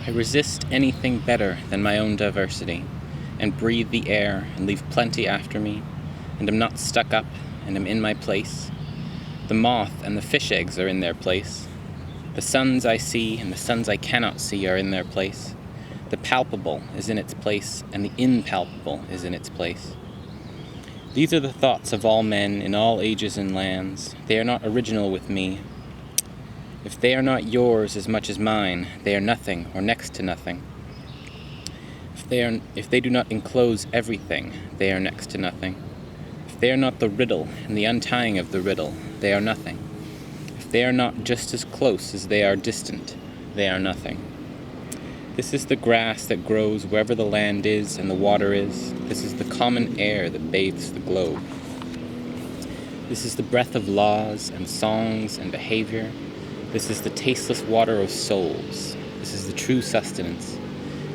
I resist anything better than my own diversity, and breathe the air and leave plenty after me, and am not stuck up, and am in my place. The moth and the fish eggs are in their place. The suns I see and the suns I cannot see are in their place. The palpable is in its place, and the impalpable is in its place. These are the thoughts of all men in all ages and lands. They are not original with me. If they are not yours as much as mine, they are nothing or next to nothing. If they do not enclose everything, they are next to nothing. If they are not the riddle and the untying of the riddle, they are nothing. If they are not just as close as they are distant, they are nothing. This is the grass that grows wherever the land is and the water is. This is the common air that bathes the globe. This is the breath of laws and songs and behavior. This is the tasteless water of souls. This is the true sustenance.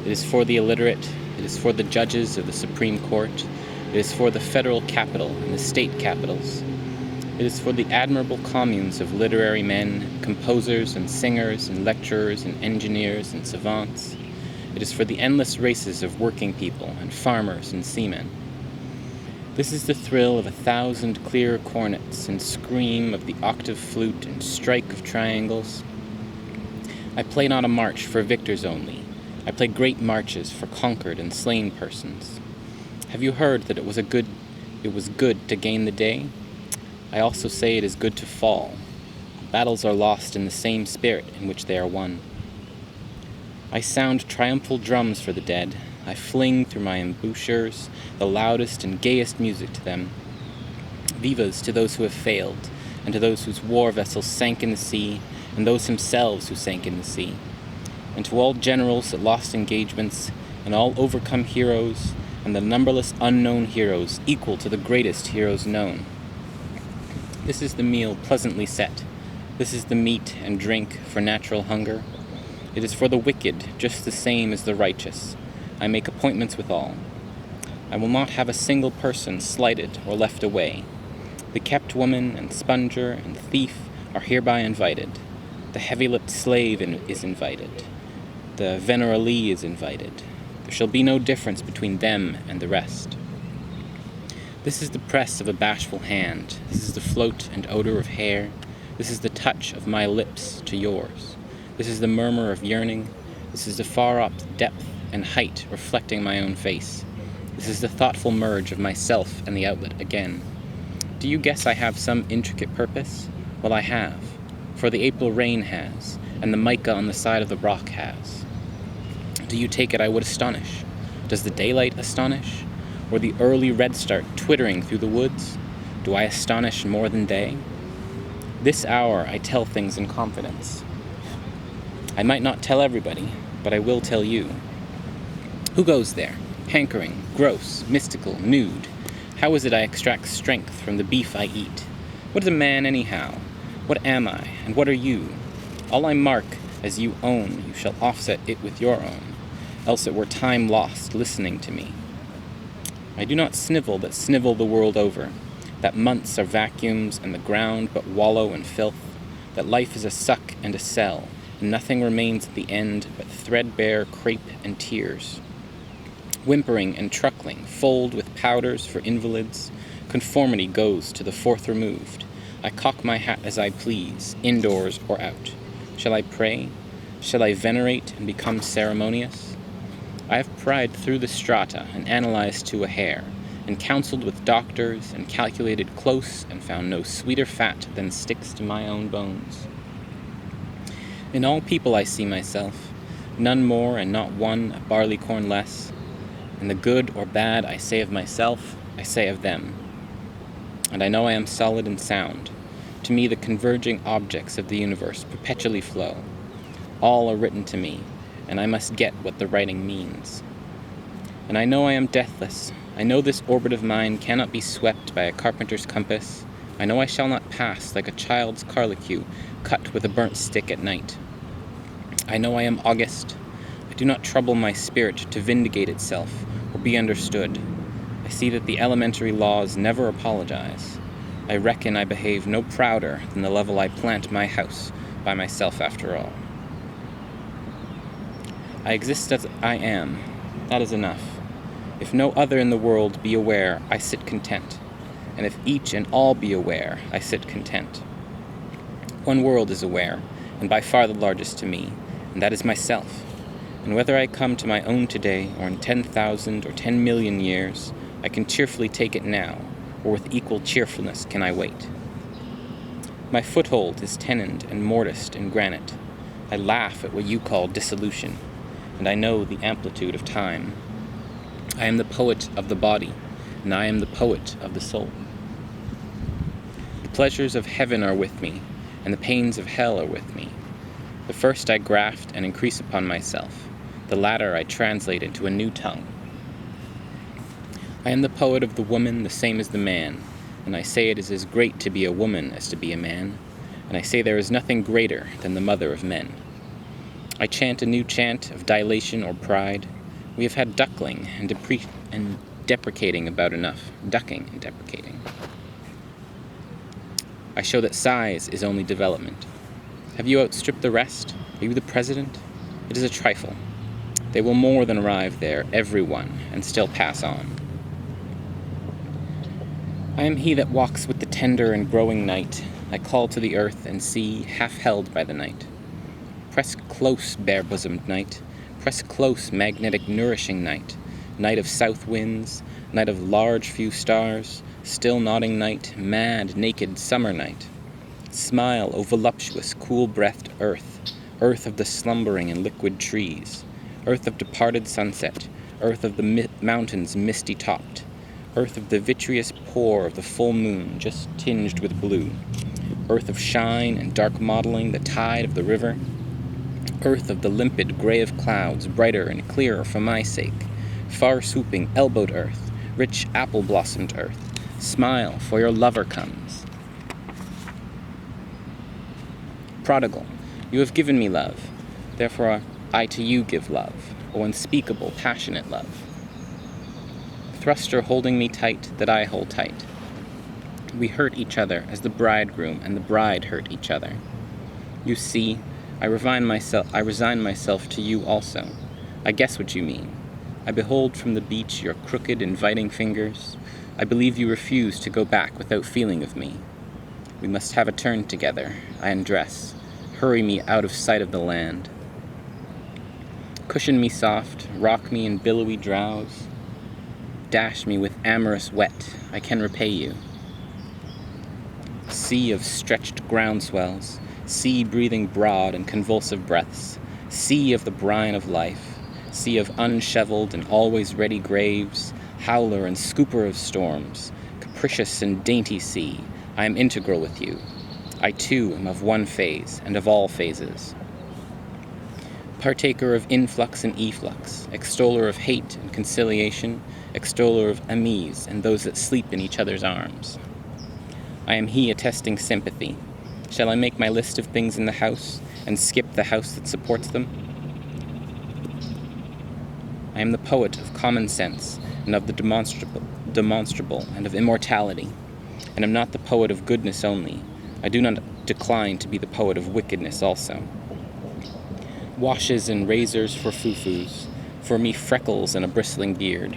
It is for the illiterate. It is for the judges of the Supreme Court. It is for the federal capital and the state capitals. It is for the admirable communes of literary men, composers and singers and lecturers and engineers and savants. It is for the endless races of working people and farmers and seamen. This is the thrill of 1,000 clear cornets and scream of the octave flute and strike of triangles. I play not a march for victors only. I play great marches for conquered and slain persons. Have you heard that it was good to gain the day? I also say it is good to fall. Battles are lost in the same spirit in which they are won. I sound triumphal drums for the dead. I fling through my embouchures the loudest and gayest music to them. Vivas to those who have failed, and to those whose war vessels sank in the sea, and those themselves who sank in the sea. And to all generals at lost engagements, and all overcome heroes, and the numberless unknown heroes equal to the greatest heroes known. This is the meal pleasantly set. This is the meat and drink for natural hunger. It is for the wicked just the same as the righteous. I make appointments with all. I will not have a single person slighted or left away. The kept woman and sponger and thief are hereby invited. The heavy-lipped slave is invited. The venerally is invited. There shall be no difference between them and the rest. This is the press of a bashful hand. This is the float and odor of hair. This is the touch of my lips to yours. This is the murmur of yearning. This is the far-up depth and height reflecting my own face. This is the thoughtful merge of myself and the outlet again. Do you guess I have some intricate purpose? Well, I have. For the April rain has, and the mica on the side of the rock has. Do you take it I would astonish? Does the daylight astonish? Or the early redstart twittering through the woods? Do I astonish more than they? This hour I tell things in confidence. I might not tell everybody, but I will tell you. Who goes there? Hankering, gross, mystical, nude. How is it I extract strength from the beef I eat? What is a man anyhow? What am I, and what are you? All I mark as you own, you shall offset it with your own, else it were time lost listening to me. I do not snivel that snivel the world over, that months are vacuums and the ground but wallow in filth, that life is a suck and a sell, and nothing remains at the end but threadbare crape and tears. Whimpering and truckling, fold with powders for invalids, conformity goes to the fourth removed. I cock my hat as I please, indoors or out. Shall I pray? Shall I venerate and become ceremonious? I have pried through the strata and analyzed to a hair, and counseled with doctors and calculated close and found no sweeter fat than sticks to my own bones. In all people I see myself, none more and not one a barleycorn less, and the good or bad I say of myself, I say of them. And I know I am solid and sound. To me the converging objects of the universe perpetually flow. All are written to me, and I must get what the writing means. And I know I am deathless. I know this orbit of mine cannot be swept by a carpenter's compass. I know I shall not pass like a child's carlicue cut with a burnt stick at night. I know I am august. I do not trouble my spirit to vindicate itself or be understood. I see that the elementary laws never apologize. I reckon I behave no prouder than the level I plant my house by myself after all. I exist as I am. That is enough. If no other in the world be aware, I sit content. And if each and all be aware, I sit content. One world is aware, and by far the largest to me, and that is myself. And whether I come to my own today, or in 10,000 or 10 million years, I can cheerfully take it now, or with equal cheerfulness can I wait. My foothold is tenoned and mortised in granite. I laugh at what you call dissolution, and I know the amplitude of time. I am the poet of the body, and I am the poet of the soul. The pleasures of heaven are with me, and the pains of hell are with me. The first I graft and increase upon myself. The latter I translate into a new tongue. I am the poet of the woman the same as the man, and I say it is as great to be a woman as to be a man, and I say there is nothing greater than the mother of men. I chant a new chant of dilation or pride. We have had duckling and deprecating about enough. Ducking and deprecating. I show that size is only development. Have you outstripped the rest? Are you the president? It is a trifle. They will more than arrive there, every one, and still pass on. I am he that walks with the tender and growing night. I call to the earth and sea, half held by the night. Press close, bare-bosomed night. Press close, magnetic, nourishing night. Night of south winds, night of large few stars, still nodding night, mad, naked summer night. Smile, O voluptuous, cool-breathed earth, earth of the slumbering and liquid trees, earth of departed sunset, earth of the mountains misty-topped, earth of the vitreous pour of the full moon just tinged with blue, earth of shine and dark modeling the tide of the river, earth of the limpid gray of clouds, brighter and clearer for my sake, far-swooping, elbowed earth, rich apple-blossomed earth, smile, for your lover comes. Prodigal, you have given me love, therefore I to you give love, O unspeakable, passionate love. Thruster holding me tight, that I hold tight. We hurt each other as the bridegroom and the bride hurt each other. You see, I resign myself to you also. I guess what you mean. I behold from the beach your crooked, inviting fingers. I believe you refuse to go back without feeling of me. We must have a turn together. I undress. Hurry me out of sight of the land. Cushion me soft, rock me in billowy drowse. Dash me with amorous wet, I can repay you. Sea of stretched groundswells, sea breathing broad and convulsive breaths, sea of the brine of life, sea of unshoveled and always ready graves, howler and scooper of storms, capricious and dainty sea, I am integral with you. I too am of one phase and of all phases. Partaker of influx and efflux, extoller of hate and conciliation, extoller of amis and those that sleep in each other's arms. I am he attesting sympathy. Shall I make my list of things in the house and skip the house that supports them? I am the poet of common sense and of the demonstrable and of immortality, and am not the poet of goodness only. I do not decline to be the poet of wickedness also. Washes and razors for foo-foos, for me freckles and a bristling beard.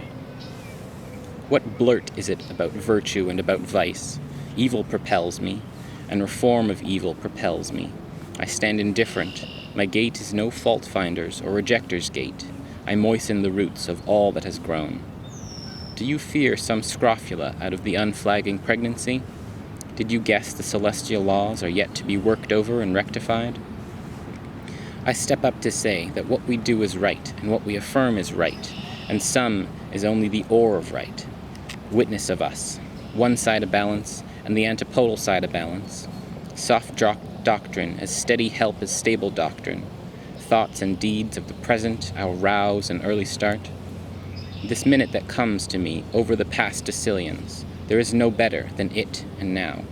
What blurt is it about virtue and about vice? Evil propels me, and reform of evil propels me. I stand indifferent. My gait is no fault-finder's or rejecter's gait. I moisten the roots of all that has grown. Do you fear some scrofula out of the unflagging pregnancy? Did you guess the celestial laws are yet to be worked over and rectified? I step up to say that what we do is right, and what we affirm is right, and some is only the ore of right. Witness of us, one side a balance, and the antipodal side a balance. Soft doctrine, as steady help as stable doctrine. Thoughts and deeds of the present, our rouse and early start. This minute that comes to me over the past decillions, there is no better than it and now.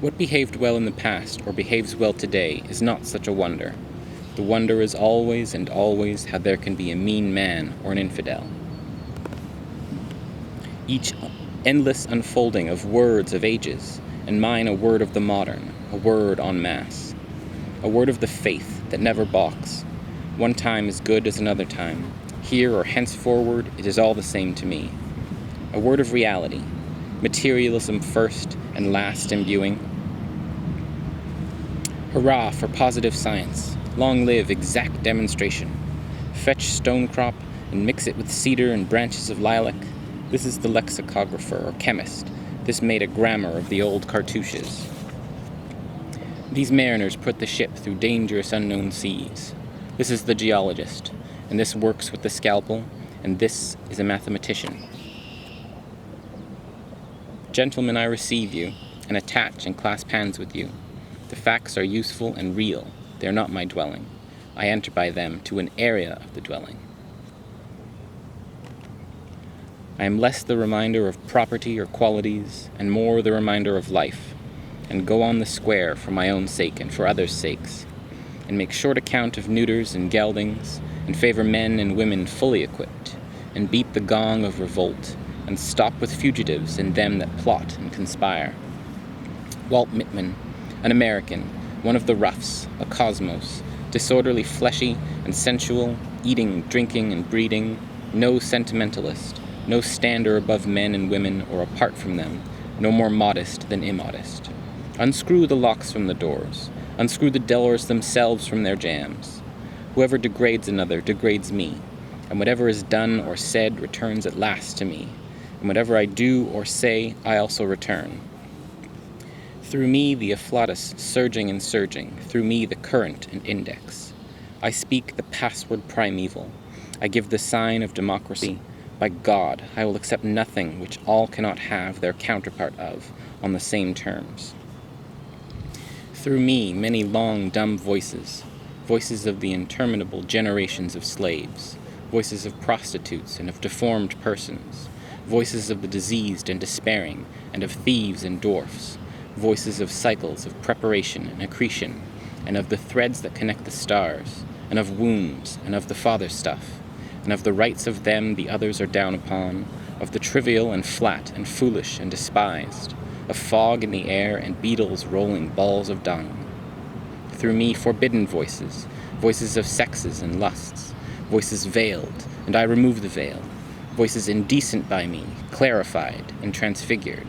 What behaved well in the past, or behaves well today, is not such a wonder. The wonder is always and always how there can be a mean man or an infidel. Each endless unfolding of words of ages, and mine a word of the modern, a word en masse, a word of the faith, that never balks. One time is good as another time. Here or henceforward, it is all the same to me. A word of reality, materialism first and last imbuing. Hurrah for positive science, long live exact demonstration. Fetch stonecrop and mix it with cedar and branches of lilac. This is the lexicographer or chemist. This made a grammar of the old cartouches. These mariners put the ship through dangerous unknown seas. This is the geologist, and this works with the scalpel, and this is a mathematician. Gentlemen, I receive you, and attach and clasp hands with you. The facts are useful and real. They are not my dwelling. I enter by them to an area of the dwelling. I am less the reminder of property or qualities, and more the reminder of life, and go on the square for my own sake and for others' sakes, and make short account of neuters and geldings, and favor men and women fully equipped, and beat the gong of revolt, and stop with fugitives and them that plot and conspire. Walt Whitman, an American, one of the roughs, a cosmos, disorderly, fleshy, and sensual, eating, drinking, and breeding, no sentimentalist, no stander above men and women or apart from them, no more modest than immodest. Unscrew the locks from the doors. Unscrew the doors themselves from their jambs. Whoever degrades another degrades me, and whatever is done or said returns at last to me, and whatever I do or say I also return. Through me the afflatus surging and surging, through me the current and index. I speak the password primeval. I give the sign of democracy. By God, I will accept nothing which all cannot have their counterpart of on the same terms. Through me many long dumb voices, voices of the interminable generations of slaves, voices of prostitutes and of deformed persons, voices of the diseased and despairing, and of thieves and dwarfs, voices of cycles of preparation and accretion, and of the threads that connect the stars, and of wombs, and of the father stuff, and of the rights of them the others are down upon, of the trivial and flat and foolish and despised, of fog in the air and beetles rolling balls of dung. Through me forbidden voices, voices of sexes and lusts, voices veiled, and I remove the veil, voices indecent by me, clarified and transfigured.